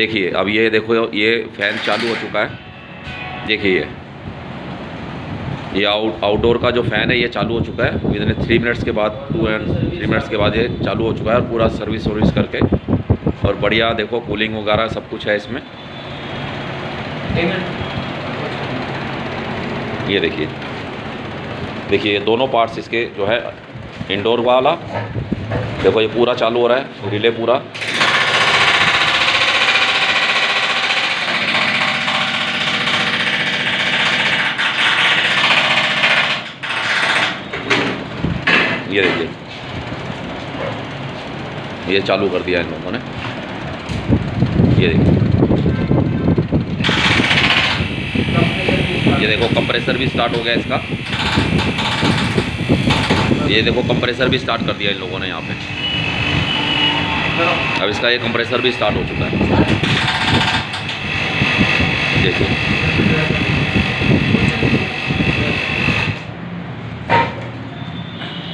देखिए अब ये देखो, ये फ़ैन चालू हो चुका है। देखिए ये आउटडोर का जो फ़ैन है ये चालू हो चुका है। विदिन 3 मिनट्स के बाद 2 एंड 3 मिनट्स के बाद ये चालू हो चुका है, और पूरा सर्विस करके, और बढ़िया देखो कूलिंग वगैरह सब कुछ है इसमें। ये देखिए, देखिए ये दोनों पार्ट्स इसके जो है, इंडोर वाला देखो ये पूरा चालू हो रहा है, रिले पूरा। ये देखिए ये चालू कर दिया इन लोगों ने। ये देखिए, ये देखो कंप्रेसर भी स्टार्ट हो गया इसका। ये देखो कंप्रेसर भी स्टार्ट कर दिया इन लोगों ने यहाँ पे। अब इसका ये कंप्रेसर भी स्टार्ट हो चुका है।